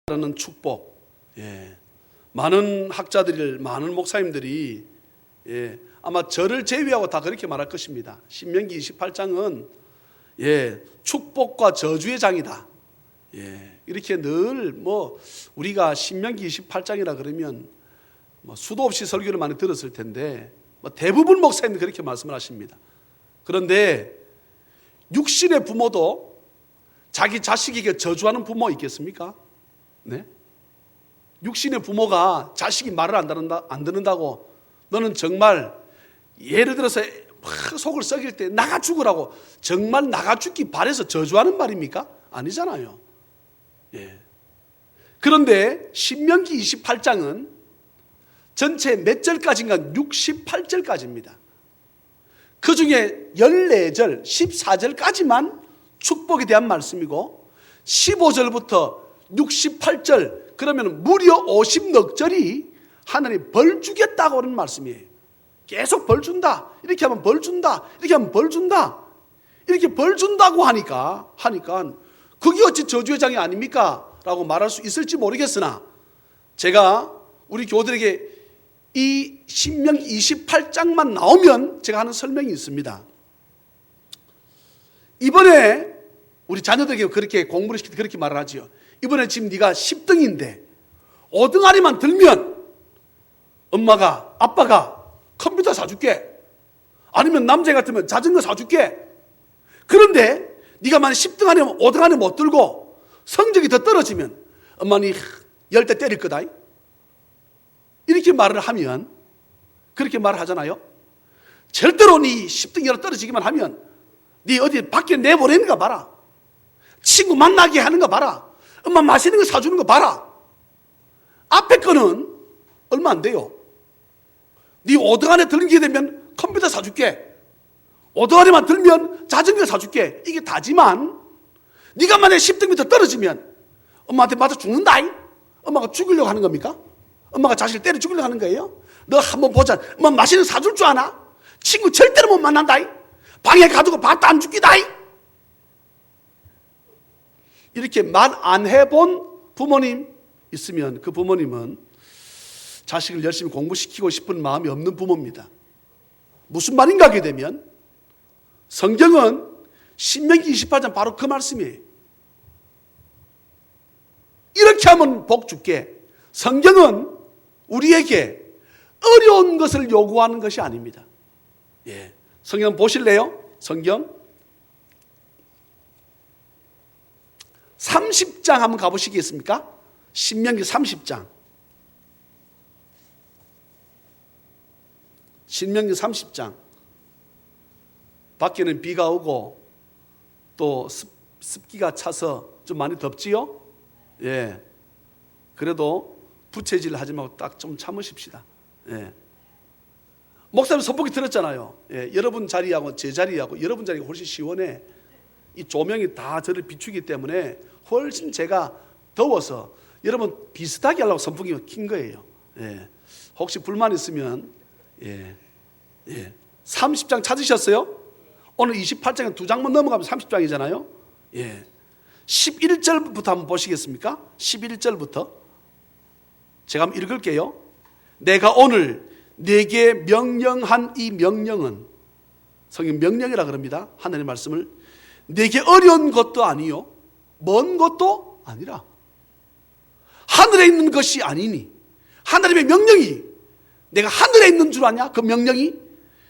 라는 축복. 많은 학자들이, 많은 목사님들이 아마 저를 제외하고 다 그렇게 말할 것입니다. 신명기 28장은 축복과 저주의 장이다. 이렇게 늘 우리가 신명기 28장이라 그러면 수도 없이 설교를 많이 들었을 텐데 대부분 목사님들이 그렇게 말씀을 하십니다. 그런데 육신의 부모도 자기 자식에게 저주하는 부모 있겠습니까? 네? 육신의 부모가 자식이 말을 안 듣는다고 너는 정말 예를 들어서 막 속을 썩일 때 나가 죽으라고 정말 나가 죽기 바래서 저주하는 말입니까? 아니잖아요. 그런데 신명기 28장은 전체 몇 절까지인가? 68절까지입니다. 그 중에 14절, 14절까지만 축복에 대한 말씀이고 15절부터 68절, 그러면 무려 50넉 절이 하나님 벌 주겠다고 하는 말씀이에요. 계속 벌 준다. 이렇게 하면 벌 준다. 이렇게 하면 벌 준다. 이렇게 벌 준다고 하니까 그게 어찌 저주의 장이 아닙니까? 라고 말할 수 있을지 모르겠으나 제가 우리 교우들에게 이 신명기 28장만 나오면 제가 하는 설명이 있습니다. 이번에 우리 자녀들에게 그렇게 공부를 시킬 때 그렇게 말을 하지요. 이번에 지금 네가 10등인데 5등아리만 들면 엄마가, 아빠가 컴퓨터 사줄게. 아니면 남자 같으면 자전거 사줄게. 그런데 네가 만약 10등 아니면 5등 안에 못 들고 성적이 더 떨어지면 엄마는 10대 때릴 거다. 이렇게 말을 하면, 그렇게 말을 하잖아요. 절대로 네 10등이라도 떨어지기만 하면 네 어디 밖에 내보내는 거 봐라. 친구 만나게 하는 거 봐라. 엄마 맛있는 거 사주는 거 봐라. 앞에 거는 얼마 안 돼요. 네 5등 안에 들게 되면 컴퓨터 사줄게. 5등 안에만 들면 자전거 사줄게. 이게 다지만 네가 만약에 10등부터 떨어지면 엄마한테 맞아 죽는다. 엄마가 죽이려고 하는 겁니까? 엄마가 자식을 때려 죽이려고 하는 거예요? 너 한번 보자. 엄마 맛있는 거 사줄 줄 아나? 친구 절대로 못 만난다. 방에 가두고 밥도 안 죽기다. 이렇게 말 안 해본 부모님 있으면 그 부모님은 자식을 열심히 공부시키고 싶은 마음이 없는 부모입니다. 무슨 말인가 하게 되면 성경은 신명기 28장 바로 그 말씀이에요. 이렇게 하면 복 줄게. 성경은 우리에게 어려운 것을 요구하는 것이 아닙니다. 성경 보실래요? 성경 30장 한번 가보시겠습니까? 신명기 30장. 신명기 30장. 밖에는 비가 오고 또 습기가 차서 좀 많이 덥지요? 그래도 부채질 하지 말고 딱 좀 참으십시다. 목사님 선포기 들었잖아요. 여러분 자리하고 제 자리하고 여러분 자리가 훨씬 시원해. 이 조명이 다 저를 비추기 때문에 훨씬 제가 더워서 여러분 비슷하게 하려고 선풍기가 킨 거예요. 혹시 불만 있으면 30장 찾으셨어요? 오늘 28장에 2장만 넘어가면 30장이잖아요. 11절부터 한번 보시겠습니까? 11절부터 제가 한번 읽을게요. 내가 오늘 네게 명령한 이 명령은, 성경 명령이라 그럽니다. 하나님의 말씀을 네게 어려운 것도 아니요 먼 것도 아니라 하늘에 있는 것이 아니니, 하나님의 명령이 내가 하늘에 있는 줄 아냐? 그 명령이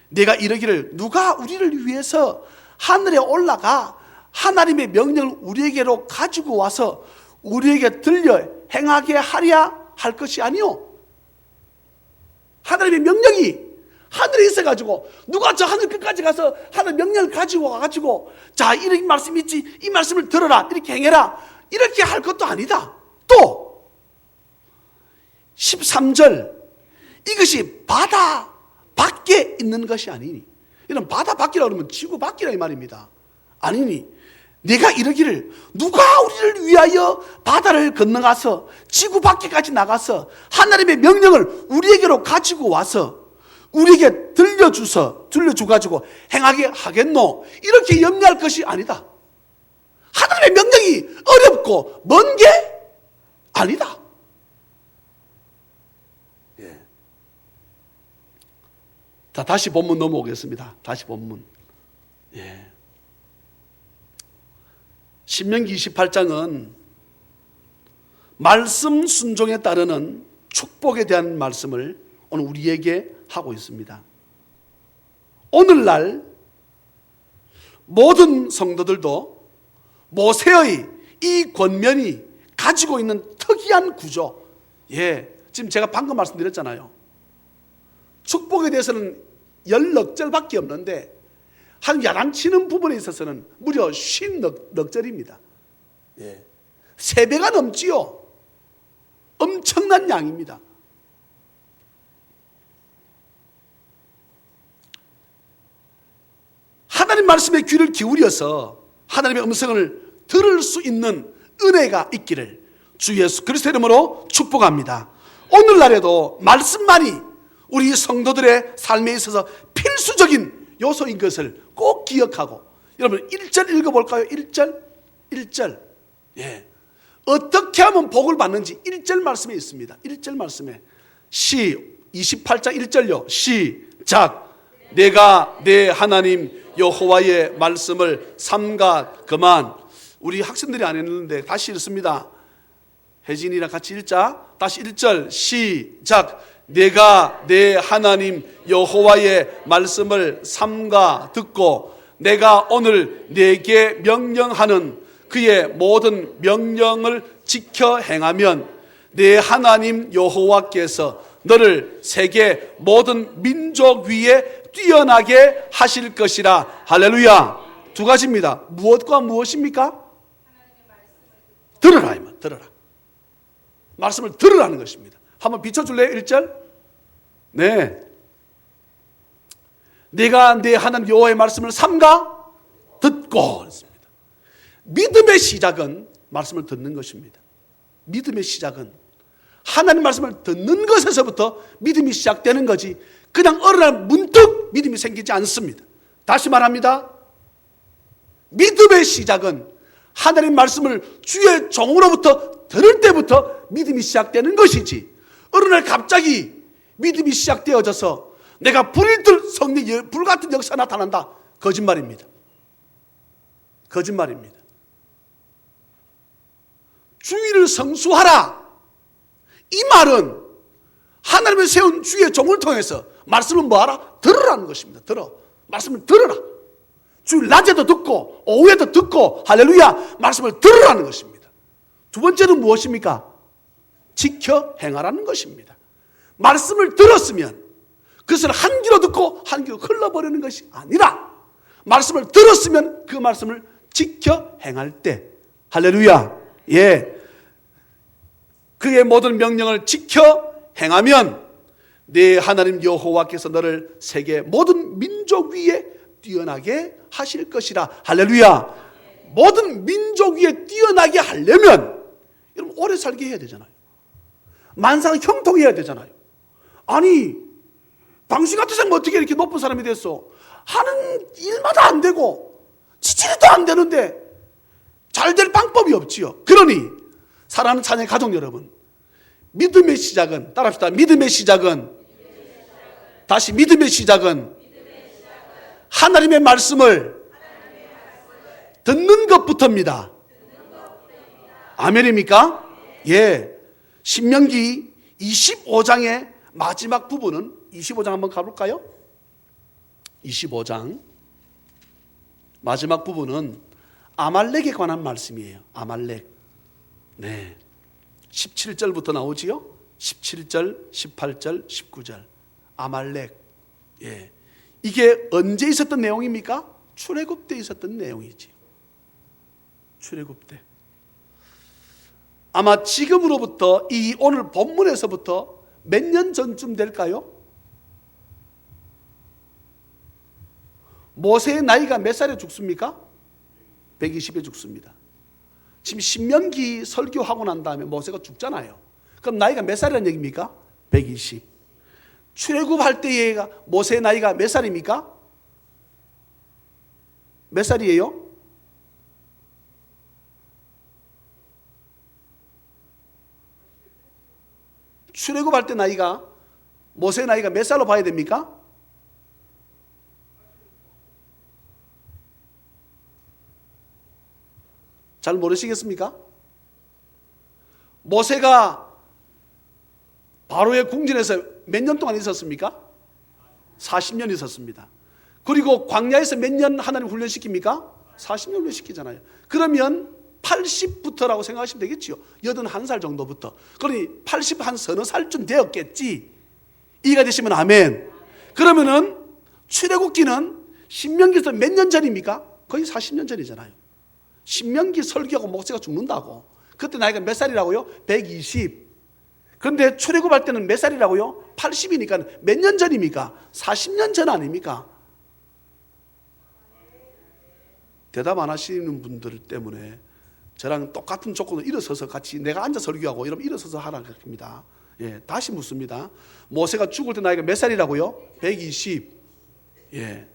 내가 이르기를 누가 우리를 위해서 하늘에 올라가 하나님의 명령을 우리에게로 가지고 와서 우리에게 들려 행하게 하랴 할 것이 아니요, 하나님의 명령이 하늘에 있어가지고 누가 저 하늘 끝까지 가서 하늘 명령을 가지고 와가지고 자 이런 말씀 있지, 이 말씀을 들어라, 이렇게 행해라, 이렇게 할 것도 아니다. 또 13절 이것이 바다 밖에 있는 것이 아니니, 이런 바다 밖이라고 그러면 지구 밖이라 이 말입니다. 아니니 내가 이러기를 누가 우리를 위하여 바다를 건너가서 지구 밖에까지 나가서 하나님의 명령을 우리에게로 가지고 와서 우리에게 들려주가지고 행하게 하겠노, 이렇게 염려할 것이 아니다. 하나님의 명령이 어렵고 먼 게 아니다. 예. 자, 다시 본문 넘어오겠습니다. 다시 본문. 예. 신명기 28장은 말씀 순종에 따르는 축복에 대한 말씀을 오늘 우리에게 하고 있습니다. 오늘날 모든 성도들도 모세의 이 권면이 가지고 있는 특이한 구조, 예, 지금 제가 방금 말씀드렸잖아요. 축복에 대해서는 10넉절밖에 없는데 한 야단치는 부분에 있어서는 무려 50넉절입니다. 예. 3배가 넘지요. 엄청난 양입니다. 하나님 말씀에 귀를 기울여서 하나님의 음성을 들을 수 있는 은혜가 있기를 주 예수 그리스도의 이름으로 축복합니다. 오늘날에도 말씀만이 우리 성도들의 삶에 있어서 필수적인 요소인 것을 꼭 기억하고, 여러분 1절 읽어볼까요? 1절. 예. 어떻게 하면 복을 받는지 1절 말씀에 있습니다. 1절 말씀에 28장 1절요. 시작. 내가 내 하나님 여호와의 말씀을 삼가 그만. 우리 학생들이 안 했는데 다시 읽습니다. 혜진이랑 같이 읽자. 다시 1절 시작. 내가 내 하나님 여호와의 말씀을 삼가 듣고 내가 오늘 내게 명령하는 그의 모든 명령을 지켜 행하면 내 하나님 여호와께서 너를 세계 모든 민족 위에 뛰어나게 하실 것이라. 할렐루야. 2가지입니다. 무엇과 무엇입니까? 들으라. 들으라. 말씀을 들으라는 것입니다. 한번 비춰줄래요? 1절. 네. 내가 내 하나님 여호와의 말씀을 삼가 듣고 그랬습니다. 믿음의 시작은 말씀을 듣는 것입니다. 믿음의 시작은 하나님 말씀을 듣는 것에서부터 믿음이 시작되는 거지, 그냥 어느 날 문득 믿음이 생기지 않습니다. 다시 말합니다. 믿음의 시작은 하나님 말씀을 주의 종으로부터 들을 때부터 믿음이 시작되는 것이지, 어느 날 갑자기 믿음이 시작되어져서 내가 불일들 성령 불같은 역사가 나타난다. 거짓말입니다. 거짓말입니다. 주의를 성수하라. 이 말은 하나님의 세운 주의 종을 통해서 말씀을 뭐하라? 들으라는 것입니다. 들어. 말씀을 들으라. 주일 낮에도 듣고 오후에도 듣고 할렐루야 말씀을 들으라는 것입니다. 2번째는 무엇입니까? 지켜 행하라는 것입니다. 말씀을 들었으면 그것을 한 귀로 듣고 한 귀로 흘러버리는 것이 아니라 말씀을 들었으면 그 말씀을 지켜 행할 때 할렐루야, 예, 그의 모든 명령을 지켜 행하면 내 하나님 여호와께서 너를 세계 모든 민족 위에 뛰어나게 하실 것이라. 할렐루야. 모든 민족 위에 뛰어나게 하려면 여러분 오래 살게 해야 되잖아요. 만상 형통해야 되잖아요. 아니 당신 같으면 어떻게 이렇게 높은 사람이 됐어? 하는 일마다 안 되고 지지리도 안 되는데 잘 될 방법이 없지요. 그러니 사랑하는 자녀 가족 여러분, 믿음의 시작은, 따라합시다. 믿음의 시작은, 다시 믿음의 시작은 하나님의 말씀을 듣는 것부터입니다. 아멘입니까? 예. 신명기 25장의 마지막 부분은 25장 한번 가볼까요? 25장 마지막 부분은 아말렉에 관한 말씀이에요. 아말렉. 네. 17절부터 나오지요? 17절, 18절, 19절. 아말렉. 예. 이게 언제 있었던 내용입니까? 출애굽 때 있었던 내용이지. 출애굽 때. 아마 지금으로부터 이 오늘 본문에서부터 몇 년 전쯤 될까요? 모세의 나이가 몇 살에 죽습니까? 120에 죽습니다. 지금 신명기 설교하고 난 다음에 모세가 죽잖아요. 그럼 나이가 몇 살이라는 얘기입니까? 120. 출애굽할 때의 모세의 나이가 몇 살입니까? 몇 살이에요? 출애굽할 때 나이가, 모세의 나이가 몇 살로 봐야 됩니까? 잘 모르시겠습니까? 모세가 바로의 궁전에서 몇 년 동안 있었습니까? 40년 있었습니다. 그리고 광야에서 몇 년 하나님 훈련시킵니까? 40년 훈련시키잖아요. 그러면 80부터라고 생각하시면 되겠지요. 81살 정도부터. 그러니 80 한 서너 살쯤 되었겠지. 이해가 되시면 아멘. 그러면은 출애굽기는 신명기에서 몇 년 전입니까? 거의 40년 전이잖아요. 신명기 설교하고 모세가 죽는다고. 그때 나이가 몇 살이라고요? 120. 그런데 출애굽할 때는 몇 살이라고요? 80이니까 몇 년 전입니까? 40년 전 아닙니까? 대답 안 하시는 분들 때문에 저랑 똑같은 조건으로 일어서서 같이 내가 앉아 설교하고 이러면 일어서서 하라는 겁니다. 예, 다시 묻습니다. 모세가 죽을 때 나이가 몇 살이라고요? 120. 예,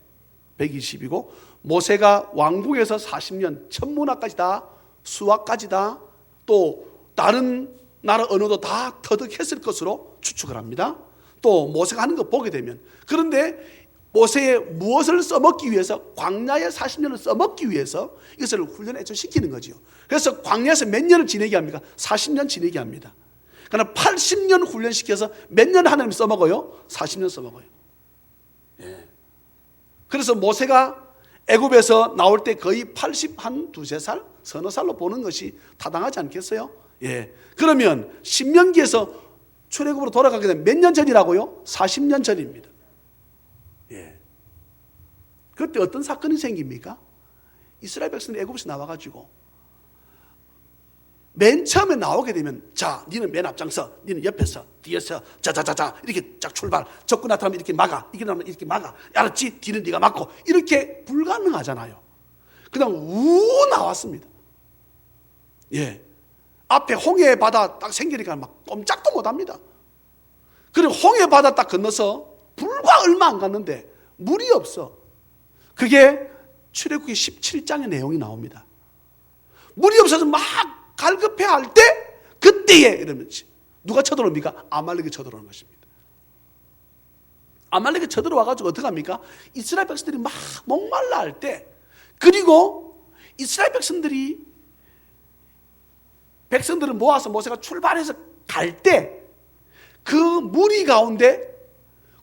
120이고 모세가 왕궁에서 40년 천문학까지 다, 수학까지 다, 또 다른 나라 언어도 다 터득했을 것으로 추측을 합니다. 또 모세가 하는 거 보게 되면, 그런데 모세의 무엇을 써먹기 위해서, 광야의 40년을 써먹기 위해서 이것을 훈련에 시키는 거죠. 그래서 광야에서 몇 년을 지내게 합니까? 40년 지내게 합니다. 그러나 80년 훈련시켜서 몇 년 하나님 써먹어요? 40년 써먹어요. 예. 그래서 모세가 애굽에서 나올 때 거의 80 한 두세 살, 서너 살로 보는 것이 타당하지 않겠어요? 예. 그러면 신명기에서 출애굽으로 돌아가게 되면 몇 년 전이라고요? 40년 전입니다. 예. 그때 어떤 사건이 생깁니까? 이스라엘 백성들이 애굽에서 나와가지고 맨 처음에 나오게 되면, 자, 니는 맨 앞장서, 니는 옆에서, 뒤에서, 자자자자 이렇게 쫙 출발, 적군 나타나면 이렇게 막아, 이렇게 나오면 이렇게 막아, 알았지? 뒤는 네가 막고, 이렇게 불가능하잖아요. 그냥 우 나왔습니다. 예. 앞에 홍해 바다 딱 생기니까 막 꼼짝도 못합니다. 그리고 홍해 바다 딱 건너서 불과 얼마 안 갔는데 물이 없어. 그게 출애굽기 17장의 내용이 나옵니다. 물이 없어서 막 갈급해 할 때, 그때에 이러면 누가 쳐들어옵니까? 아말렉이 쳐들어오는 것입니다. 아말렉이 쳐들어와가지고 어떻게 합니까? 이스라엘 백성들이 막 목말라 할 때, 그리고 이스라엘 백성들을 모아서 모세가 출발해서 갈 때 그 무리 가운데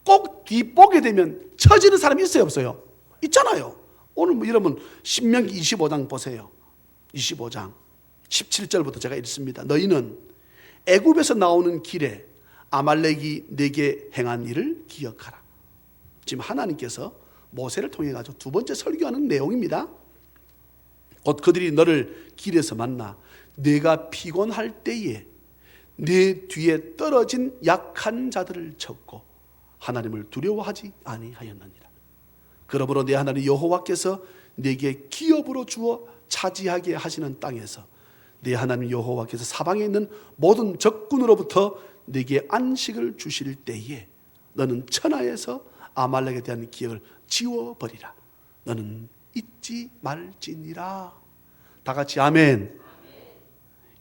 꼭 뒷보게 되면 처지는 사람이 있어요, 없어요? 있잖아요. 오늘 뭐 이러면 신명기 25장 보세요. 25장 17절부터 제가 읽습니다. 너희는 애굽에서 나오는 길에 아말렉이 네게 행한 일을 기억하라. 지금 하나님께서 모세를 통해 가지고 두 번째 설교하는 내용입니다. 곧 그들이 너를 길에서 만나 네가 피곤할 때에 네 뒤에 떨어진 약한 자들을 쳤고 하나님을 두려워하지 아니하였느니라. 그러므로 내 하나님 여호와께서 네게 기업으로 주어 차지하게 하시는 땅에서 네 하나님 여호와께서 사방에 있는 모든 적군으로부터 네게 안식을 주실 때에 너는 천하에서 아말렉에 대한 기억을 지워버리라. 너는 잊지 말지니라. 다 같이 아멘.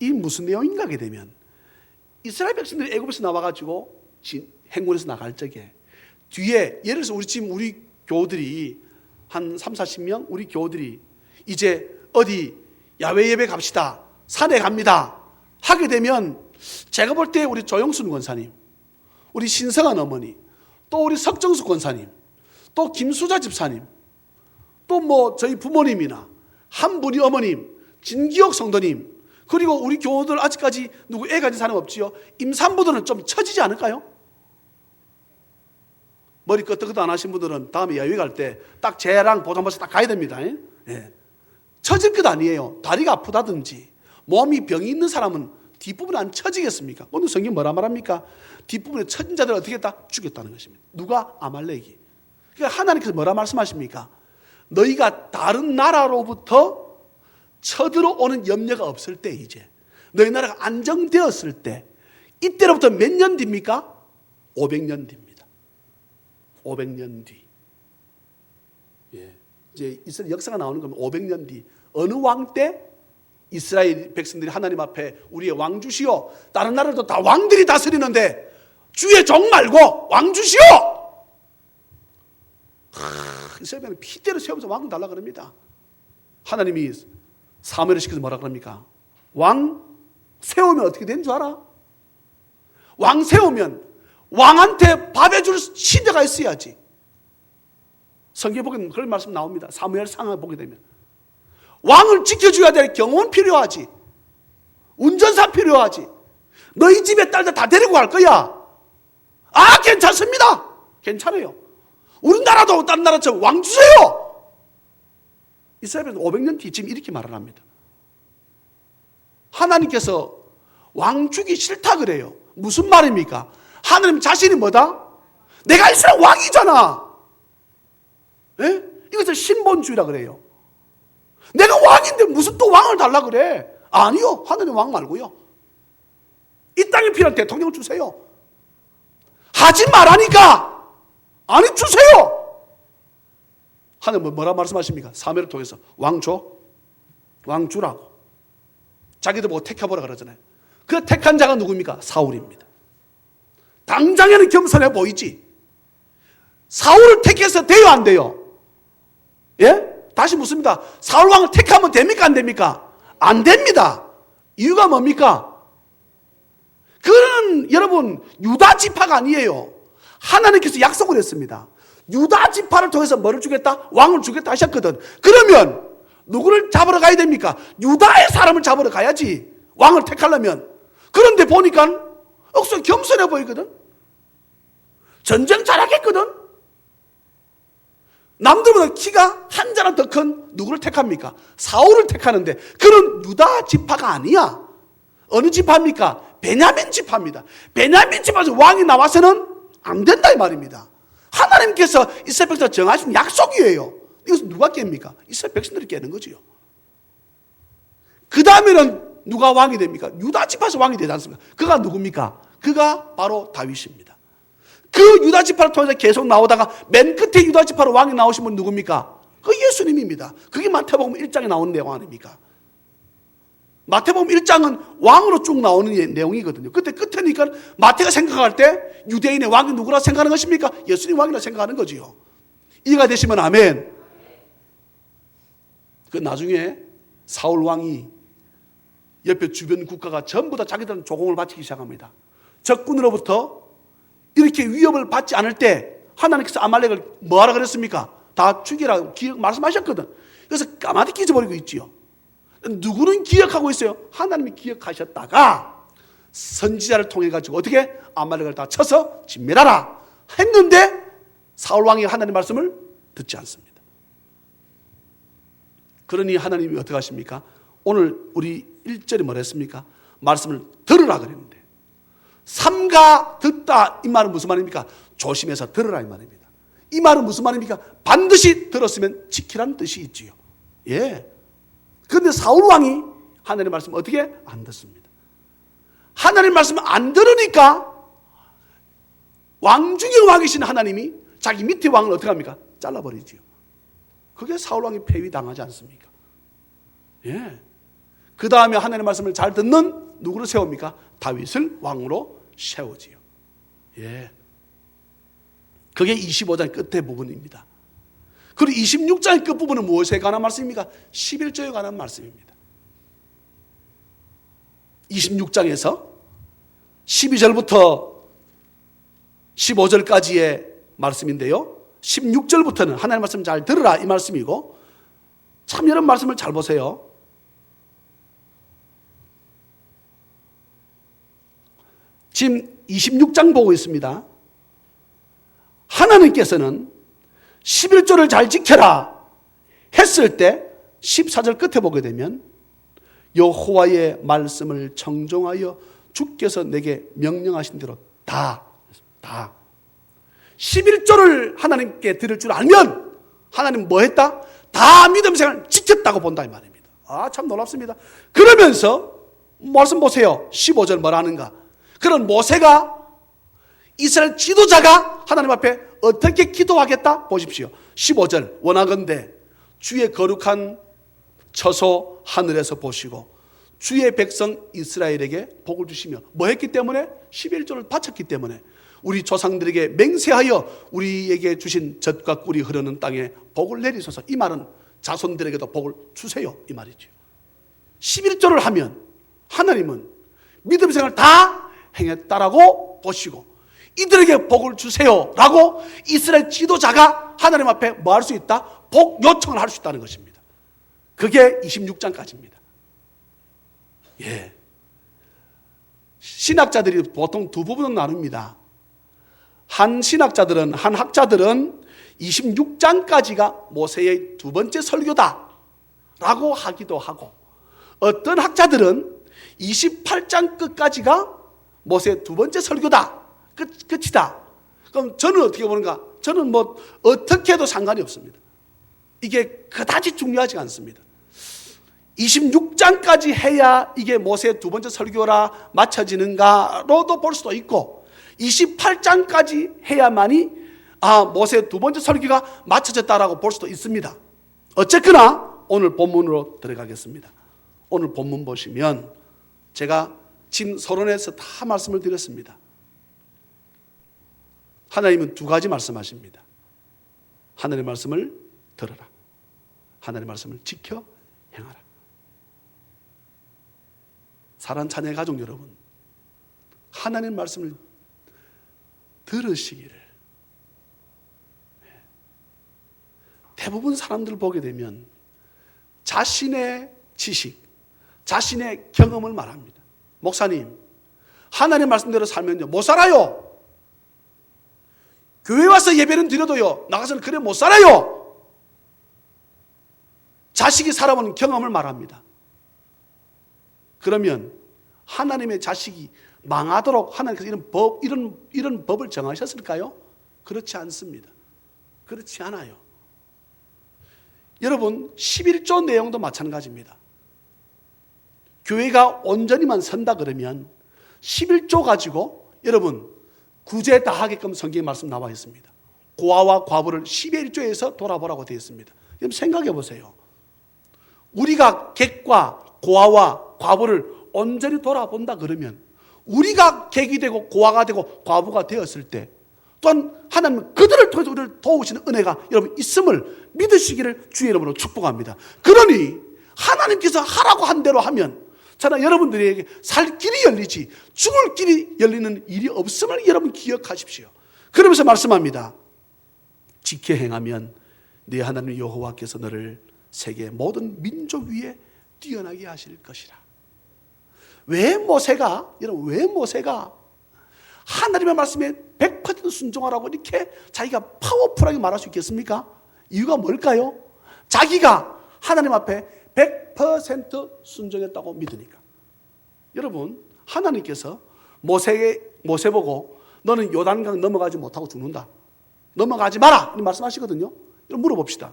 이 무슨 내용인가 하게 되면, 이스라엘 백성들이 애굽에서 나와가지고 행군에서 나갈 적에 뒤에, 예를 들어서 우리 교우들이 한 3, 40명 우리 교우들이 이제 어디 야외 예배 갑시다, 산에 갑니다 하게 되면, 제가 볼 때 우리 조영순 권사님, 우리 신성한 어머니, 또 우리 석정수 권사님, 또 김수자 집사님, 또 뭐 저희 부모님이나 한 분이 어머님, 진기옥 성도님, 그리고 우리 교우들 아직까지 누구 애 가진 사람 없지요? 임산부들은 좀 처지지 않을까요? 머리 끄떡끄떡 안 하신 분들은 다음에 야외 갈 때 딱 쟤랑 보장받아서 딱 가야 됩니다. 예. 처질 것 아니에요. 다리가 아프다든지 몸이 병이 있는 사람은 뒷부분에 안 처지겠습니까? 오늘 성경 뭐라 말합니까? 뒷부분에 처진 자들을 어떻게 했다? 죽였다는 것입니다. 누가? 아말렉이. 그러니까 하나님께서 뭐라 말씀하십니까? 너희가 다른 나라로부터 쳐들어오는 염려가 없을 때, 이제 너희 나라가 안정되었을 때, 이때로부터 몇 년 뒤입니까? 500년 뒤입니다. 500년 뒤. 예. 이제 이스라엘 역사가 나오는 거면 500년 뒤, 어느 왕 때 이스라엘 백성들이 하나님 앞에 우리의 왕 주시오, 다른 나라도 다 왕들이 다스리는데 주의 종 말고 왕 주시오. 이스라엘은 피대로 세우면서 왕 달라 그럽니다. 하나님이 사무엘을 시켜서 뭐라 그럽니까? 왕 세우면 어떻게 되는 줄 알아? 왕 세우면 왕한테 밥해줄 신자가 있어야지. 성경에 보면 그런 말씀 나옵니다. 사무엘 상을 보게 되면 왕을 지켜줘야 될 경호원 필요하지, 운전사 필요하지. 너희 집에 딸들 다 데리고 갈 거야. 아, 괜찮습니다. 괜찮아요. 우리나라도 다른 나라처럼 왕 주세요. 이스라엘은 500년 뒤 지금 이렇게 말을 합니다. 하나님께서 왕 주기 싫다 그래요. 무슨 말입니까? 하나님 자신이 뭐다? 내가 이스라엘 왕이잖아. 예? 이것을 신본주의라 그래요. 내가 왕인데 무슨 또 왕을 달라 그래? 아니요. 하나님 왕 말고요. 이 땅에 필요한 대통령 주세요. 하지 말라니까. 아니, 주세요. 하나님 뭐라 말씀하십니까? 사무엘을 통해서 왕 줘. 왕 주라고. 자기들 보고 택해보라 그러잖아요. 그 택한 자가 누굽니까? 사울입니다. 당장에는 겸손해 보이지. 사울을 택해서 돼요, 안 돼요? 예? 다시 묻습니다. 사울 왕을 택하면 됩니까, 안 됩니까? 안 됩니다. 이유가 뭡니까? 그는 여러분 유다 지파가 아니에요. 하나님께서 약속을 했습니다. 유다 지파를 통해서 뭐를 주겠다? 왕을 주겠다 하셨거든. 그러면 누구를 잡으러 가야 됩니까? 유다의 사람을 잡으러 가야지, 왕을 택하려면. 그런데 보니까 억수 겸손해 보이거든. 전쟁 잘하겠거든. 남들보다 키가 한 자나 더 큰 누구를 택합니까? 사울을 택하는데 그는 유다 지파가 아니야. 어느 지파입니까? 베냐민 지파입니다. 베냐민 지파에서 왕이 나와서는 안 된다 이 말입니다. 하나님께서 이스라엘 백성을 정하신 약속이에요. 이것은 누가 깹니까? 이스라엘 백성들이 깨는 거지요. 그 다음에는 누가 왕이 됩니까? 유다 지파에서 왕이 되지 않습니까? 그가 누굽니까? 그가 바로 다윗입니다. 그 유다 지파를 통해서 계속 나오다가 맨 끝에 유다 지파로 왕이 나오신 분 누굽니까? 그 예수님입니다. 그게 마태복음 1장에 나오는 내용 아닙니까? 마태복음 1장은 왕으로 쭉 나오는 내용이거든요. 그때 끝에니까 마태가 생각할 때 유대인의 왕이 누구라 생각하는 것입니까? 예수님 왕이라 생각하는 거지요. 이해가 되시면 아멘. 그 나중에 사울 왕이 옆에 주변 국가가 전부 다 자기들은 조공을 바치기 시작합니다. 적군으로부터 이렇게 위협을 받지 않을 때 하나님께서 아말렉을 뭐하라 그랬습니까? 다 죽이라고 말씀하셨거든. 그래서 까마득히 잊어버리고 있지요. 누구는 기억하고 있어요? 하나님이 기억하셨다가 선지자를 통해 가지고 어떻게 아말렉을 다 쳐서 진멸하라 했는데 사울 왕이 하나님 말씀을 듣지 않습니다. 그러니 하나님이 어떻게 하십니까? 오늘 우리 1절이 뭐라 했습니까? 말씀을 들으라 그랬는데, 삼가 듣다 이 말은 무슨 말입니까? 조심해서 들으라 이 말입니다. 이 말은 무슨 말입니까? 반드시 들었으면 지키라는 뜻이 있지요. 예. 그런데 사울 왕이 하나님의 말씀 어떻게? 안 듣습니다. 하나님 말씀 안 들으니까 왕 중에 왕이신 하나님이 자기 밑에 왕을 어떻게 합니까? 잘라버리지요. 그게 사울 왕이 폐위당하지 않습니까? 예. 그 다음에 하나님의 말씀을 잘 듣는 누구를 세웁니까? 다윗을 왕으로 세우지요. 예. 그게 25장 끝의 부분입니다. 그리고 26장의 끝부분은 무엇에 관한 말씀입니까? 11조에 관한 말씀입니다. 26장에서 12절부터 15절까지의 말씀인데요, 16절부터는 하나님의 말씀 잘 들으라 이 말씀이고, 참 이런 말씀을 잘 보세요. 지금 26장 보고 있습니다. 하나님께서는 11조를 잘 지켜라 했을 때 14절 끝에 보게 되면 여호와의 말씀을 청종하여 주께서 내게 명령하신 대로 다 11조를 하나님께 드릴 줄 알면 하나님 뭐 했다? 다 믿음 생활을 지켰다고 본다 이 말입니다. 아, 참 놀랍습니다. 그러면서 말씀 보세요. 15절 뭐라 하는가? 그런 모세가 이스라엘 지도자가 하나님 앞에 어떻게 기도하겠다? 보십시오. 15절 원하건대 주의 거룩한 처소 하늘에서 보시고 주의 백성 이스라엘에게 복을 주시며 뭐 했기 때문에? 11조를 바쳤기 때문에. 우리 조상들에게 맹세하여 우리에게 주신 젖과 꿀이 흐르는 땅에 복을 내리소서. 이 말은 자손들에게도 복을 주세요, 이 말이죠. 11조를 하면 하나님은 믿음 생활을 다 행했다라고 보시고 이들에게 복을 주세요 라고 이스라엘 지도자가 하나님 앞에 뭐 할 수 있다? 복 요청을 할 수 있다는 것입니다. 그게 26장까지입니다. 예. 신학자들이 보통 두 부분으로 나눕니다. 한 학자들은 26장까지가 모세의 두 번째 설교다 라고 하기도 하고, 어떤 학자들은 28장 끝까지가 모세의 두 번째 설교다, 끝이다. 그럼 저는 어떻게 보는가? 저는 뭐 어떻게 해도 상관이 없습니다. 이게 그다지 중요하지 않습니다. 26장까지 해야 이게 모세의 두 번째 설교라 맞춰지는가로도 볼 수도 있고, 28장까지 해야만이 모세의 두 번째 설교가 맞춰졌다라고 볼 수도 있습니다. 어쨌거나 오늘 본문으로 들어가겠습니다. 오늘 본문 보시면 제가 지금 서론에서 다 말씀을 드렸습니다. 하나님은 두 가지 말씀하십니다. 하나님의 말씀을 들어라. 하나님의 말씀을 지켜 행하라. 사랑하는 자녀의 가족 여러분, 하나님의 말씀을 들으시기를. 대부분 사람들 보게 되면 자신의 지식, 자신의 경험을 말합니다. 목사님, 하나님의 말씀대로 살면요 못 살아요. 교회 와서 예배는 드려도요 나가서는 그래 못 살아요. 자식이 살아본 경험을 말합니다. 그러면 하나님의 자식이 망하도록 하나님께서 이런 법을 정하셨을까요? 그렇지 않습니다. 그렇지 않아요. 여러분, 11조 내용도 마찬가지입니다. 교회가 온전히만 선다 그러면 11조 가지고 여러분 구제 다 하게끔 성경에 말씀 나와 있습니다. 고아와 과부를 11조에서 돌아보라고 되어 있습니다. 여러분 생각해 보세요. 우리가 객과 고아와 과부를 온전히 돌아본다 그러면 우리가 객이 되고 고아가 되고 과부가 되었을 때 또한 하나님은 그들을 통해서 우리를 도우시는 은혜가 여러분 있음을 믿으시기를 주의 이름으로 축복합니다. 그러니 하나님께서 하라고 한 대로 하면 저는 여러분들에게 살 길이 열리지 죽을 길이 열리는 일이 없음을 여러분 기억하십시오. 그러면서 말씀합니다. 지켜 행하면 네 하나님 여호와께서 너를 세계 모든 민족 위에 뛰어나게 하실 것이라. 왜 모세가 하나님의 말씀에 100% 순종하라고 이렇게 자기가 파워풀하게 말할 수 있겠습니까? 이유가 뭘까요? 자기가 하나님 앞에 100% 순종했다고 믿으니까. 여러분, 하나님께서 모세 보고 너는 요단강 넘어가지 못하고 죽는다. 넘어가지 마라. 이렇게 말씀하시거든요. 여러분 물어봅시다.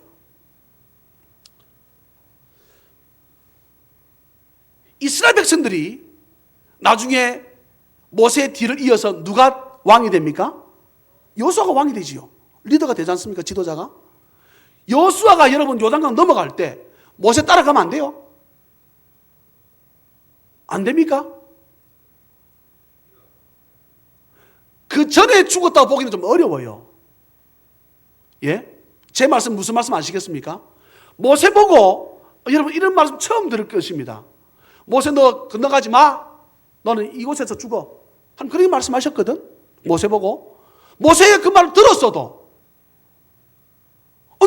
이스라엘 백성들이 나중에 모세의 뒤를 이어서 누가 왕이 됩니까? 여호수아가 왕이 되지요. 리더가 되지 않습니까? 지도자가. 여호수아가 여러분 요단강 넘어갈 때 모세 따라가면 안 돼요? 안 됩니까? 그 전에 죽었다고 보기는 좀 어려워요. 예? 제 말씀 무슨 말씀 아시겠습니까? 모세 보고 여러분 이런 말씀 처음 들을 것입니다. 모세 너 건너가지 마. 너는 이곳에서 죽어. 한 그렇게 말씀하셨거든. 모세 보고. 모세가 그 말을 들었어도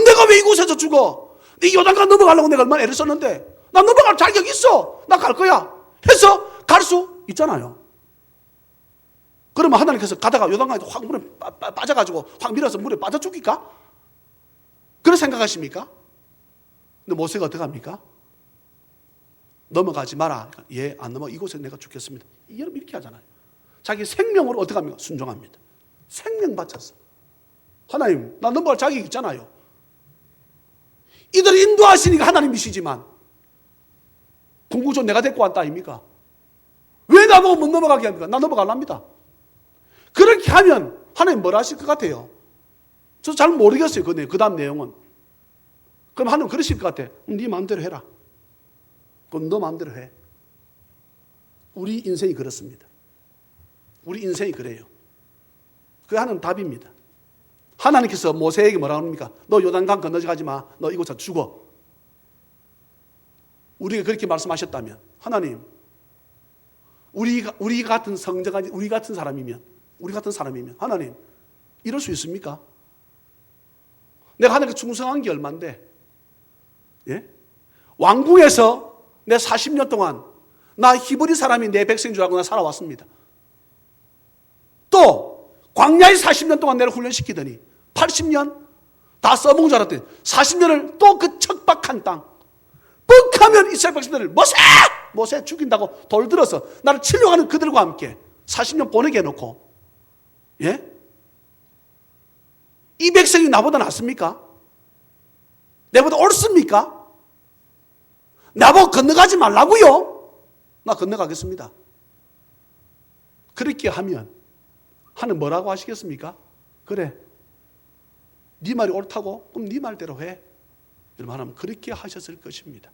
내가 왜 이곳에서 죽어? 네 요단강 넘어가려고 내가 얼마나 애를 썼는데 나 넘어갈 자격 있어. 나 갈 거야. 해서 갈 수 있잖아요. 그러면 하나님께서 가다가 요단강에 확 물에 빠져가지고 확 밀어서 물에 빠져 죽일까? 그런 생각하십니까? 근데 모세가 어떻게 합니까? 넘어가지 마라. 예, 안 넘어. 이곳에 내가 죽겠습니다. 여러분 이렇게 하잖아요. 자기 생명으로 어떻게 합니까? 순종합니다. 생명 바쳤어. 하나님, 나 넘어갈 자격이 있잖아요. 이들이 인도하시니까 하나님이시지만 궁극적으로 내가 데리고 왔다 아닙니까? 왜 나보고 못 넘어가게 합니까? 나 넘어가랍니다. 그렇게 하면 하나님 뭘 하실 것 같아요? 저 잘 모르겠어요. 그 다음 내용은. 그럼 하나님 그러실 것 같아. 네 마음대로 해라. 그건 너 마음대로 해. 우리 인생이 그렇습니다. 우리 인생이 그래요. 그게 하나님 답입니다. 하나님께서 모세에게 뭐라고 합니까? 너 요단강 건너가지 마. 너 이곳에서 죽어. 우리가 그렇게 말씀하셨다면 하나님, 우리 같은 성자가 우리 같은 사람이면 하나님 이럴 수 있습니까? 내가 하나님께 충성한 게 얼만데, 예? 왕궁에서 내 40년 동안 나 히브리 사람이 내 백성인 줄 알고 나 살아왔습니다. 또 광야에 40년 동안 내를 훈련시키더니 80년 다 써먹은 줄 알았더니 40년을 또 그 척박한 땅 뻑하면 이스라엘 백성들을 모세 죽인다고 돌들어서 나를 치려고 하는 그들과 함께 40년 보내게 해놓고, 예? 이 백성이 나보다 낫습니까? 내보다 옳습니까? 나보고 건너가지 말라고요? 나 건너가겠습니다. 그렇게 하면 하나님 뭐라고 하시겠습니까? 그래, 네 말이 옳다고? 그럼 네 말대로 해. 여러분, 하나님 그렇게 하셨을 것입니다.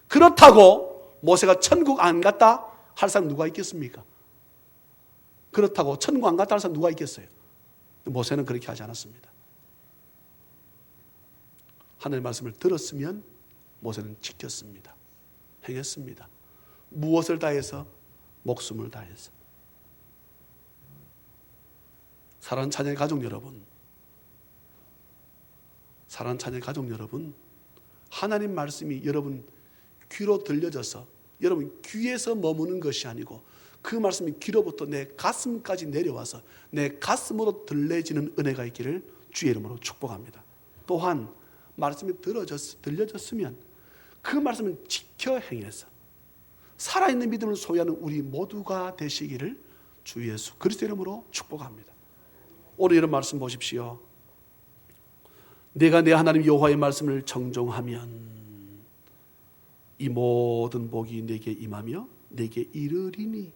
그렇다고 모세가 천국 안 갔다 할 사람 누가 있겠습니까? 그렇다고 천국 안 갔다 할 사람 누가 있겠어요? 모세는 그렇게 하지 않았습니다. 하나님의 말씀을 들었으면 모세는 지켰습니다. 행했습니다. 무엇을 다해서? 목숨을 다해서. 사랑하는 자녀의 가족 여러분, 하나님 말씀이 여러분 귀로 들려져서 여러분 귀에서 머무는 것이 아니고 그 말씀이 귀로부터 내 가슴까지 내려와서 내 가슴으로 들려지는 은혜가 있기를 주의 이름으로 축복합니다. 또한 말씀이 들려졌으면 그 말씀을 지켜 행해서 살아있는 믿음을 소유하는 우리 모두가 되시기를 주 예수 그리스도 이름으로 축복합니다. 오늘 이런 말씀 보십시오. 내가 내 하나님 여호와의 말씀을 정종하면 이 모든 복이 내게 임하며 내게 이르리니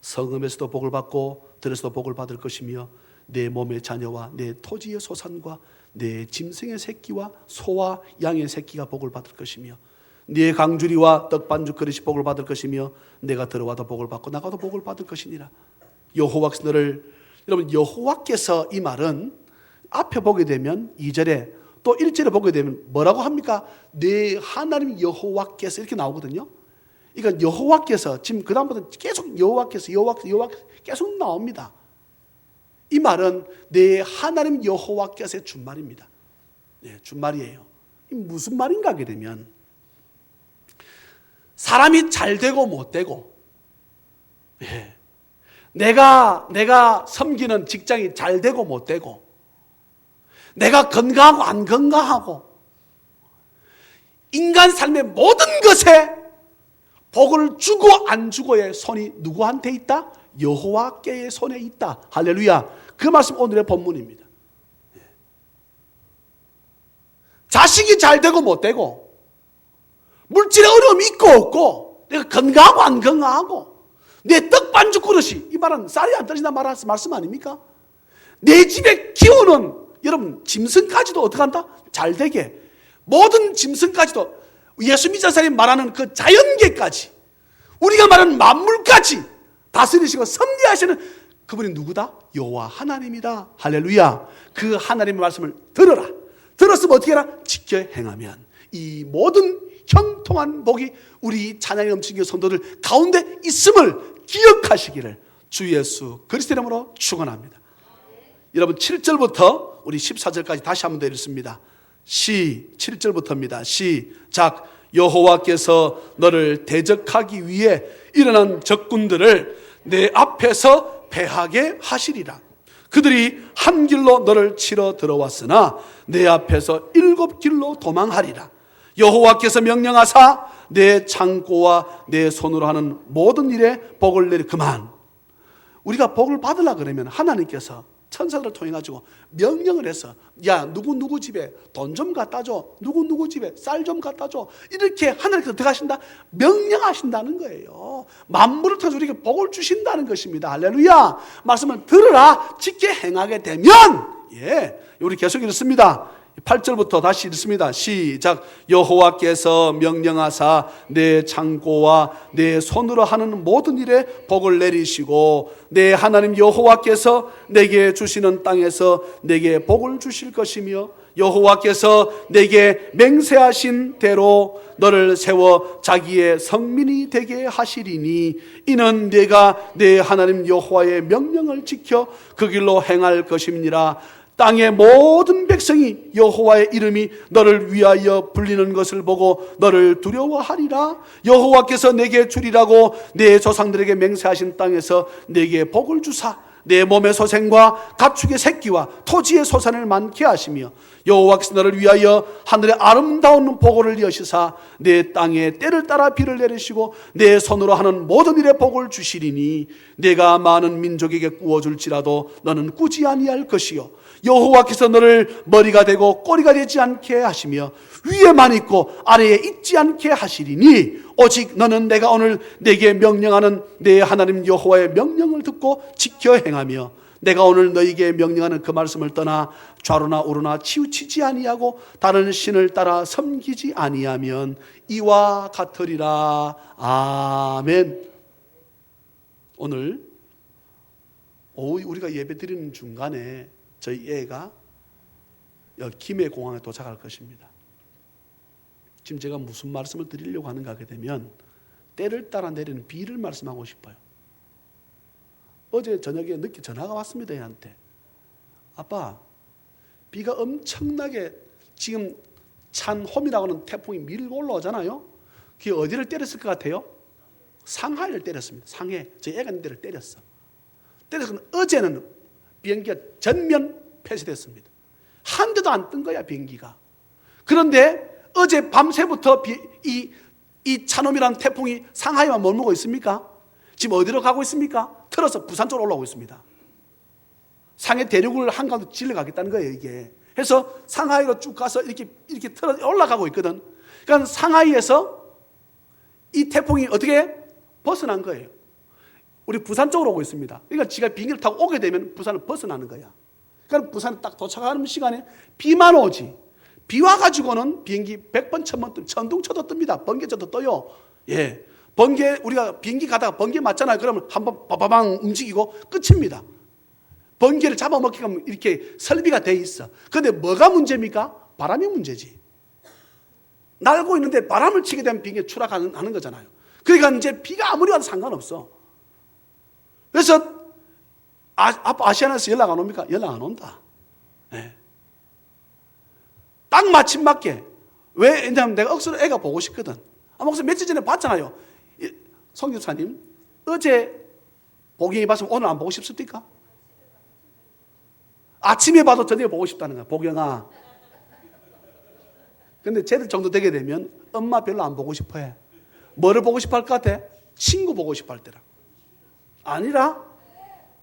성읍에서도 복을 받고 들에서도 복을 받을 것이며 내 몸의 자녀와 내 토지의 소산과 내 짐승의 새끼와 소와 양의 새끼가 복을 받을 것이며 네 강주리와 떡반죽 그릇이 복을 받을 것이며 내가 들어와도 복을 받고 나가도 복을 받을 것이니라. 여호와께서 너를, 여러분 여호와께서 이 말은 앞에 보게 되면 2절에 또 1절에 보게 되면 뭐라고 합니까? 네 하나님 여호와께서 이렇게 나오거든요. 그러니까 여호와께서 지금 그 다음부터 계속 여호와께서 계속 나옵니다. 이 말은 네 하나님 여호와께서의 준말입니다. 네, 준말이에요. 무슨 말인가 하게 되면 사람이 잘 되고 못 되고, 예, 내가 섬기는 직장이 잘 되고 못 되고, 내가 건강하고 안 건강하고, 인간 삶의 모든 것에 복을 주고 안 주고의 손이 누구한테 있다? 여호와께의 손에 있다. 할렐루야. 그 말씀 오늘의 본문입니다. 자식이 잘 되고 못 되고, 물질의 어려움이 있고 없고, 내가 건강하고 안 건강하고, 내 떡반죽 그릇이, 이 말은 쌀이 안 떨어진다 말씀 아닙니까? 내 집에 키우는 여러분 짐승까지도 어떻게 한다? 잘 되게. 모든 짐승까지도 예수 믿는 사람이 말하는 그 자연계까지, 우리가 말하는 만물까지 다스리시고 섭리하시는 그분이 누구다? 여호와 하나님이다. 할렐루야. 그 하나님의 말씀을 들어라. 들었으면 어떻게 해라? 지켜 행하면 이 모든 형통한 복이 우리 찬양이 넘치는 성도들 가운데 있음을 기억하시기를 주 예수 그리스도 이름으로 축원합니다. 여러분 7절부터 우리 14절까지 다시 한번 더 읽습니다. 7절부터입니다. 시작. 여호와께서 너를 대적하기 위해 일어난 적군들을 내 앞에서 패하게 하시리라. 그들이 한 길로 너를 치러 들어왔으나 내 앞에서 7길로 도망하리라. 여호와께서 명령하사 내 창고와 내 손으로 하는 모든 일에 복을 내리. 그만. 우리가 복을 받으려 그러면 하나님께서 천사들을 통해 가지고 명령을 해서, 야 누구 집에 돈 좀 갖다 줘, 누구 집에 쌀 좀 갖다 줘, 이렇게 하나님께서 어떻게 하신다? 명령하신다는 거예요. 만물을 통해서 우리에게 복을 주신다는 것입니다. 할렐루야. 말씀을 들으라. 지켜 행하게 되면, 예, 우리 계속 읽습니다. 8절부터 다시 읽습니다. 시작. 여호와께서 명령하사 내 창고와 내 손으로 하는 모든 일에 복을 내리시고 내 하나님 여호와께서 내게 주시는 땅에서 내게 복을 주실 것이며 여호와께서 내게 맹세하신 대로 너를 세워 자기의 성민이 되게 하시리니 이는 네가 내 하나님 여호와의 명령을 지켜 그 길로 행할 것임이니라. 땅의 모든 백성이 여호와의 이름이 너를 위하여 불리는 것을 보고 너를 두려워하리라. 여호와께서 내게 주리라고 내 조상들에게 맹세하신 땅에서 내게 복을 주사 내 몸의 소생과 가축의 새끼와 토지의 소산을 많게 하시며 여호와께서 너를 위하여 하늘의 아름다운 보고를 여시사 내 땅에 때를 따라 비를 내리시고 내 손으로 하는 모든 일에 복을 주시리니 내가 많은 민족에게 구워줄지라도 너는 꾸지 아니할 것이요 여호와께서 너를 머리가 되고 꼬리가 되지 않게 하시며 위에만 있고 아래에 있지 않게 하시리니 오직 너는 내가 오늘 내게 명령하는 내 하나님 여호와의 명령을 듣고 지켜 행하며 내가 오늘 너에게 명령하는 그 말씀을 떠나 좌로나 우로나 치우치지 아니하고 다른 신을 따라 섬기지 아니하면 이와 같으리라. 아멘. 오늘 오후 우리가 예배 드리는 중간에 저희 애가 김해공항에 도착할 것입니다. 지금 제가 무슨 말씀을 드리려고 하는가 하게 되면 때를 따라 내리는 비를 말씀하고 싶어요. 어제 저녁에 늦게 전화가 왔습니다. 얘한테. 아빠, 비가 엄청나게 지금 찬홈이라고 하는 태풍이 밀고 올라오잖아요. 그게 어디를 때렸을 것 같아요? 상하이를 때렸습니다. 상해. 저희 애가 있는 데를 때렸어. 때려서 어제는 비행기가 전면 폐쇄됐습니다. 한 대도 안 뜬 거야, 비행기가. 그런데 어제 밤새부터 이 찬홈이라는 태풍이 상하이만 머물고 있습니까? 지금 어디로 가고 있습니까? 틀어서 부산 쪽으로 올라오고 있습니다. 상해 대륙을 한가운데 질러가겠다는 거예요, 이게. 그래서 상하이로 쭉 가서 이렇게 틀어 올라가고 있거든. 그러니까 상하이에서 이 태풍이 어떻게 벗어난 거예요. 우리 부산 쪽으로 오고 있습니다. 그러니까 지가 비행기를 타고 오게 되면 부산을 벗어나는 거야. 그러니까 부산에 딱 도착하는 시간에 비만 오지. 비 와가지고는 비행기 100번, 1000번 뜨 천둥쳐도 뜹니다. 번개쳐도 떠요. 예. 번개, 우리가 비행기 가다가 번개 맞잖아요. 그러면 한번 빠바방 움직이고 끝입니다. 번개를 잡아먹기가 이렇게 설비가 돼 있어. 그런데 뭐가 문제입니까? 바람이 문제지. 날고 있는데 바람을 치게 되면 비행기가 추락하는 거잖아요. 그러니까 이제 비가 아무리 와도 상관없어. 그래서 아빠 아시아나에서 연락 안 옵니까? 연락 안 온다. 네. 딱 마침 맞게. 왜냐하면 내가 억수로 애가 보고 싶거든. 억수로 며칠 전에 봤잖아요. 송 교사님, 어제 보경이 봤으면 오늘 안 보고 싶습니까? 아침에 봐도 저녁에 보고 싶다는 거야, 보경아. 근데 쟤들 정도 되게 되면 엄마 별로 안 보고 싶어 해. 뭐를 보고 싶어 할 것 같아? 친구 보고 싶어 할 때라. 아니라?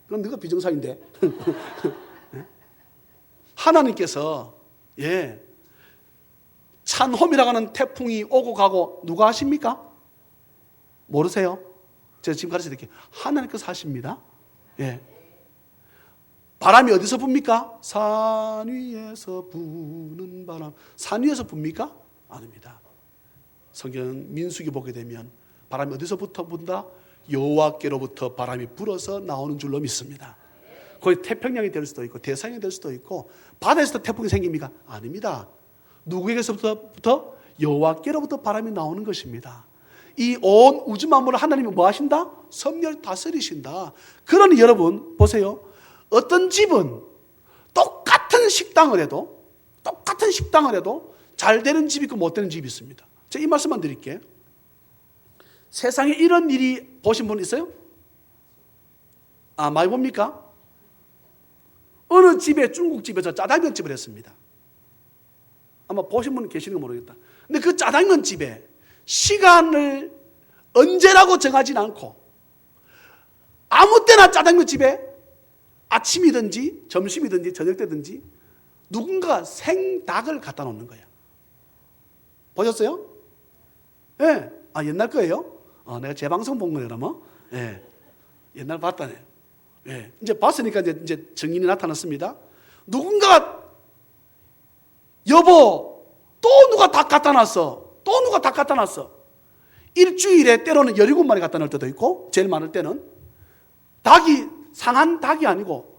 그건 너가 비정상인데. 하나님께서, 예, 찬홈이라고 하는 태풍이 오고 가고 누가 하십니까? 모르세요? 제가 지금 가르쳐 드릴게요. 하나님께서 하십니다. 예. 바람이 어디서 붑니까? 산 위에서 부는 바람. 산 위에서 붑니까? 아닙니다. 성경 민수기 보게 되면 바람이 어디서부터 분다? 여호와께로부터 바람이 불어서 나오는 줄로 믿습니다. 거기 태평양이 될 수도 있고 대서양이 될 수도 있고 바다에서도 태풍이 생깁니까? 아닙니다. 누구에게서부터? 여호와께로부터 바람이 나오는 것입니다. 이 온 우주 만물을 하나님이 뭐 하신다? 섭리를 다스리신다. 그러니 여러분 보세요. 어떤 집은 똑같은 식당을 해도 잘 되는 집이 있고 못 되는 집이 있습니다. 제가 이 말씀만 드릴게요. 세상에 이런 일이 보신 분 있어요? 많이 봅니까? 어느 집에 중국집에서 짜장면집을 했습니다. 아마 보신 분 계시는 거 모르겠다. 근데 그 짜장면집에 시간을 언제라고 정하진 않고 아무 때나 짜장면집에 아침이든지 점심이든지 저녁 때든지 누군가 생닭을 갖다 놓는 거야. 보셨어요? 예. 옛날 거예요? 내가 재방송 본 거예요, 그러면? 예. 옛날 봤다네. 예. 이제 봤으니까 이제 증인이 나타났습니다. 누군가가 여보, 또 누가 닭 갖다 놨어. 또 누가 닭 갖다 놨어. 일주일에 때로는 17마리 갖다 놓을 때도 있고, 제일 많을 때는 닭이 상한 닭이 아니고,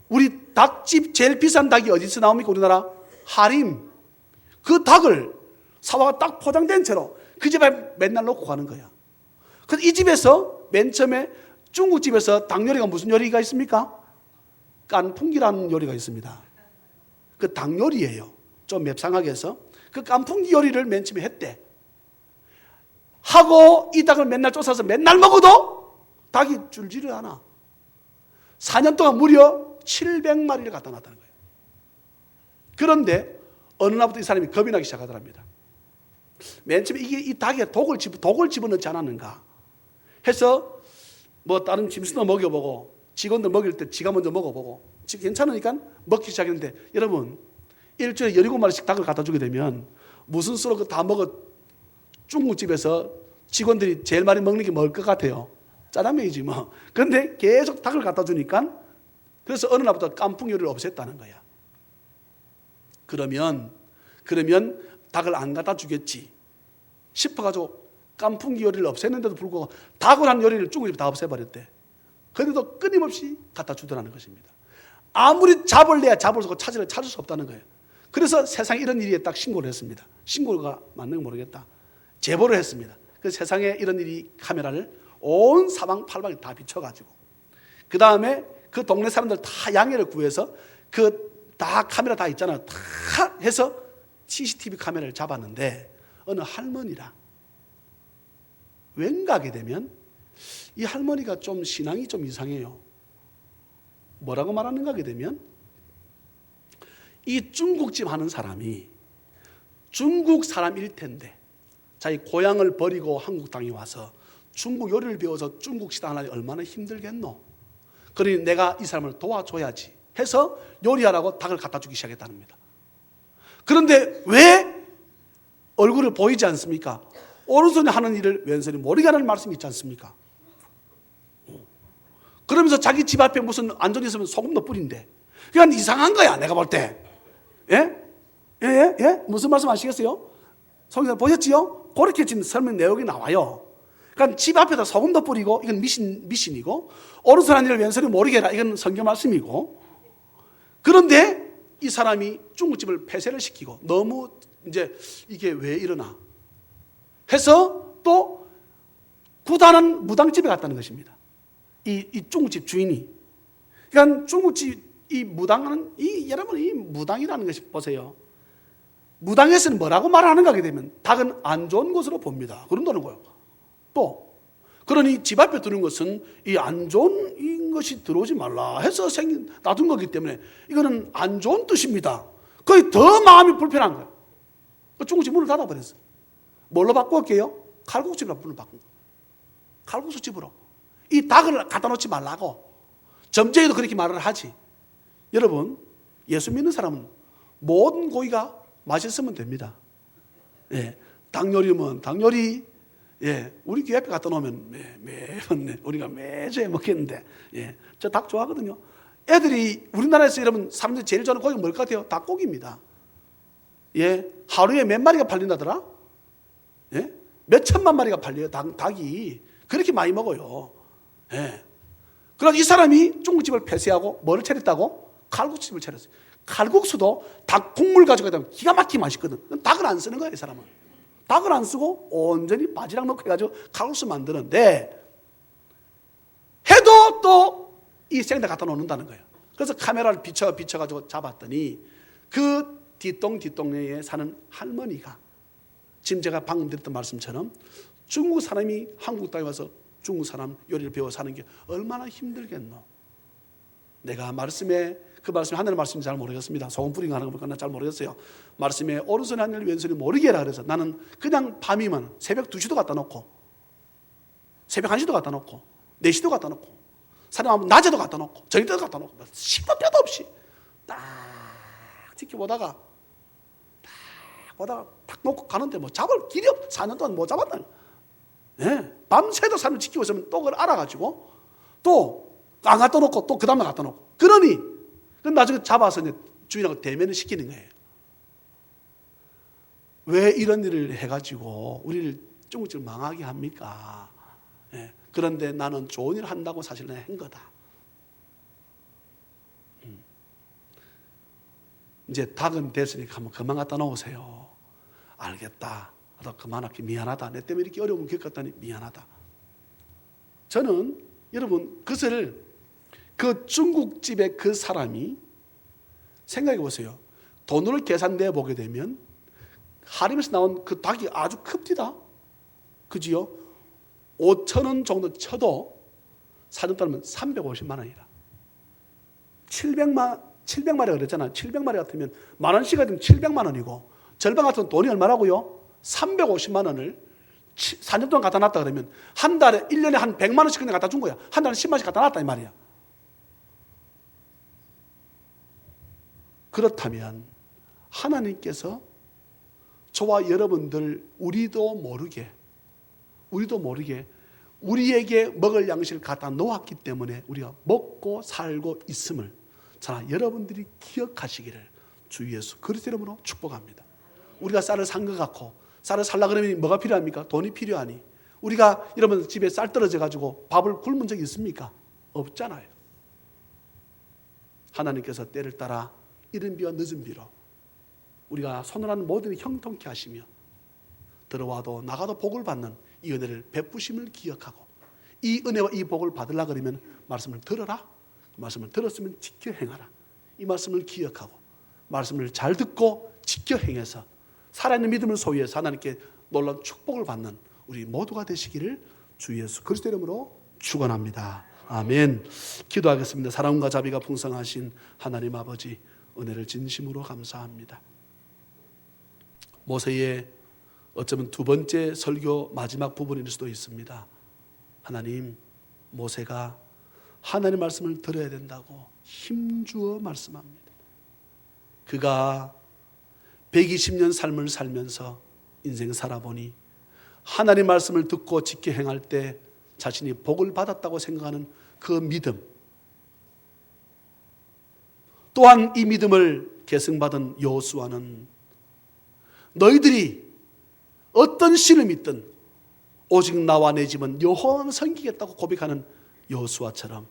우리 닭집 제일 비싼 닭이 어디서 나옵니까? 우리나라 하림. 그 닭을 사와가 딱 포장된 채로 그 집에 맨날 놓고 가는 거야. 그래서 이 집에서 맨 처음에 중국집에서 닭 요리가 무슨 요리가 있습니까? 깐풍기라는 요리가 있습니다. 그 닭 요리예요. 좀 맵상하게 해서 그 깐풍기 요리를 맨 처음에 했대. 하고 이 닭을 맨날 쫓아서 맨날 먹어도 닭이 줄지를 않아. 4년 동안 무려 700마리를 갖다 놨다는 거예요. 그런데 어느 날부터 이 사람이 겁이 나기 시작하더랍니다. 맨 처음에 이 닭에 독을 집어넣지 않았는가 해서 뭐 다른 짐승도 먹여보고 직원들 먹일 때 지가 먼저 먹어보고 괜찮으니까 먹기 시작했는데, 여러분 일주일에 17마리씩 닭을 갖다 주게 되면 무슨 수로 그 다 먹어 중국집에서 직원들이 제일 많이 먹는 게 뭘 것 같아요? 짜장면이지 뭐. 그런데 계속 닭을 갖다 주니까 그래서 어느 날부터 깐풍 요리를 없앴다는 거야. 그러면 닭을 안 갖다 주겠지 싶어가지고 깐풍기 요리를 없앴는데도 불구하고 닭을 한 요리를 중국집에 다 없애버렸대. 그런데도 끊임없이 갖다 주더라는 것입니다. 아무리 잡을래야 잡을수록 찾을 수 없다는 거예요. 그래서 세상에 이런 일이 딱 신고를 했습니다. 신고가 맞는 거 모르겠다. 제보를 했습니다. 그래서 세상에 이런 일이 카메라를 온 사방팔방에 다 비춰가지고 그 다음에 그 동네 사람들 다 양해를 구해서 그 다 카메라 다 있잖아요. 다 해서 CCTV 카메라를 잡았는데 어느 할머니라 왠가하게 되면 이 할머니가 좀 신앙이 좀 이상해요. 뭐라고 말하는가 하게 되면 이 중국집 하는 사람이 중국 사람일 텐데 자기 고향을 버리고 한국 땅에 와서 중국 요리를 배워서 중국 식당 하려니 얼마나 힘들겠노. 그러니 내가 이 사람을 도와줘야지 해서 요리하라고 닭을 갖다 주기 시작했답니다. 그런데 왜 얼굴을 보이지 않습니까? 오른손이 하는 일을 왼손이 모르게 하는 말씀이 있지 않습니까? 그러면서 자기 집 앞에 무슨 안전이 있으면 소금도 뿌린대. 그러니까 이상한 거야 내가 볼 때. 예? 무슨 말씀 아시겠어요? 성경 보셨지요? 그렇게 지금 설명 내용이 나와요. 그러니까 집 앞에다 소금도 뿌리고 이건 미신이고, 오른손 하는 일을 왼손이 모르게 해라 이건 성경 말씀이고, 그런데 이 사람이 중국집을 폐쇄를 시키고 너무 이제 이게 왜 이러나 해서 또 구단한 무당집에 갔다는 것입니다. 이 중국집 주인이. 그러니까 중국집 이 무당은 여러분 이 무당이라는 것이 보세요. 무당에서는 뭐라고 말하는가 하게 되면 닭은 안 좋은 것으로 봅니다. 그런다는 거예요. 또 그러니 집 앞에 두는 것은 이 안 좋은 것이 들어오지 말라 해서 놔둔 거기 때문에 이거는 안 좋은 뜻입니다. 거의 더 마음이 불편한 거예요. 중국집 문을 닫아버렸어요. 뭘로 바꾸었게요? 칼국수집으로 문을 바꾼 거예요. 칼국수집으로. 이 닭을 갖다 놓지 말라고. 점쟁이도 그렇게 말을 하지. 여러분, 예수 믿는 사람은 모든 고기가 맛있으면 됩니다. 예, 닭 요리면 닭 요리. 예, 우리 교회 앞에 갖다 놓으면 매번 우리가 매주에 먹겠는데, 예, 저 닭 좋아하거든요. 애들이 우리나라에서 여러분 사람들이 제일 좋아하는 고기가 뭘 것 같아요? 닭고기입니다. 예, 하루에 몇 마리가 팔린다더라? 예, 몇 천만 마리가 팔려요. 닭이 그렇게 많이 먹어요. 예. 그러나 이 사람이 중국집을 폐쇄하고 뭐를 차렸다고? 칼국수집을 차렸어요. 칼국수도 닭 국물 가지고 가면 기가 막히게 맛있거든. 닭을 안 쓰는 거예요, 이 사람은. 닭을 안 쓰고 온전히 바지락 넣고 해가지고 칼국수 만드는데, 해도 또 이 생닭 갖다 놓는다는 거예요. 그래서 카메라를 비춰가지고 잡았더니 그 뒷동네에 사는 할머니가 지금 제가 방금 드렸던 말씀처럼 중국 사람이 한국 땅에 와서 중국 사람 요리를 배워 사는 게 얼마나 힘들겠노. 내가 그 말씀이 하늘의 말씀인지 잘 모르겠습니다. 소금 뿌린 거 하는 거 보니까 잘 모르겠어요. 말씀에 오른손이 하늘 왼손이 모르게 해라 그래서 나는 그냥 밤이면 새벽 2시도 갖다 놓고 새벽 1시도 갖다 놓고 4시도 갖다 놓고 사람 낮에도 갖다 놓고 저녁 때도 갖다 놓고 시도 때도 없이 딱 지켜보다가 딱 놓고 가는데 뭐 잡을 길이 없. 4년 동안 못 잡았다. 예, 밤새도 사람을 지키고 있으면 또 그걸 알아가지고 또 안 갖다 놓고 또 그 다음에 갖다 놓고, 그러니 나중에 잡아서 이제 주인하고 대면을 시키는 거예요. 왜 이런 일을 해가지고 우리를 중국집을 망하게 합니까? 예. 그런데 나는 좋은 일을 한다고 사실 내가 한 거다. 이제 닭은 됐으니까 한번 그만 갖다 놓으세요. 알겠다. 나 그만할게. 미안하다. 내 때문에 이렇게 어려움을 겪었다니 미안하다. 저는 여러분 그것을 그 중국집의 그 사람이 생각해 보세요. 돈으로 계산돼 보게 되면 하림에서 나온 그 닭이 아주 큽니다. 그지요? 5,000원 정도 쳐도 사전 따르면 350만 원이라. 700마리 그랬잖아요. 700마리 같으면 만 원씩 같으면 700만 원이고 절반 같은 돈이 얼마라고요? 350만 원을 4년 동안 갖다 놨다 그러면 한 달에 1년에 한 100만 원씩 그냥 갖다 준 거야. 한 달에 10만 원씩 갖다 놨다 이 말이야. 그렇다면 하나님께서 저와 여러분들 우리도 모르게 우리에게 먹을 양식을 갖다 놓았기 때문에 우리가 먹고 살고 있음을 자, 여러분들이 기억하시기를 주 예수 그리스도 이름으로 축복합니다. 우리가 쌀을 산 것 같고 쌀을 살라 그러면 뭐가 필요합니까? 돈이 필요하니. 우리가 여러분 집에 쌀 떨어져 가지고 밥을 굶은 적이 있습니까? 없잖아요. 하나님께서 때를 따라 이른 비와 늦은 비로 우리가 손을 하는 모든 형통케 하시며 들어와도 나가도 복을 받는 이 은혜를 베푸심을 기억하고 이 은혜와 이 복을 받으려 그러면 말씀을 들어라. 말씀을 들었으면 지켜 행하라. 이 말씀을 기억하고 말씀을 잘 듣고 지켜 행해서 살아있는 믿음을 소유해서 하나님께 놀라운 축복을 받는 우리 모두가 되시기를 주 예수 그리스도 이름으로 축원합니다. 아멘. 기도하겠습니다. 사랑과 자비가 풍성하신 하나님 아버지 은혜를 진심으로 감사합니다. 모세의 어쩌면 두 번째 설교 마지막 부분일 수도 있습니다. 하나님, 모세가 하나님의 말씀을 들어야 된다고 힘주어 말씀합니다. 그가 120년 삶을 살면서 인생 살아보니 하나님의 말씀을 듣고 지켜 행할 때 자신이 복을 받았다고 생각하는 그 믿음, 또한 이 믿음을 계승받은 여호수아는 너희들이 어떤 신을 믿든 오직 나와 내 집은 여호와만 섬기겠다고 고백하는 여호수아처럼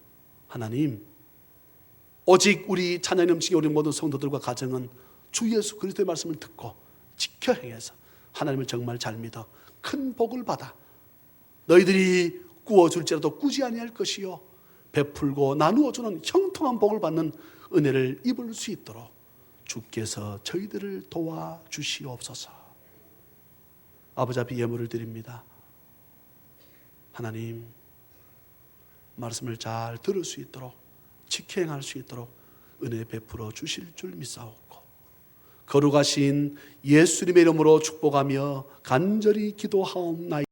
하나님, 오직 우리 찬양이 넘치게 우리 모든 성도들과 가정은 주 예수 그리스도의 말씀을 듣고 지켜 행해서 하나님을 정말 잘 믿어 큰 복을 받아 너희들이 구워줄지라도 꾸지 아니할 것이요 베풀고 나누어 주는 형통한 복을 받는 은혜를 입을 수 있도록 주께서 저희들을 도와주시옵소서. 아버지 앞에 예물을 드립니다. 하나님, 말씀을 잘 들을 수 있도록 지켜 행할 수 있도록 은혜 베풀어 주실 줄 믿사옵고 거룩하신 예수님의 이름으로 축복하며 간절히 기도하옵나이다.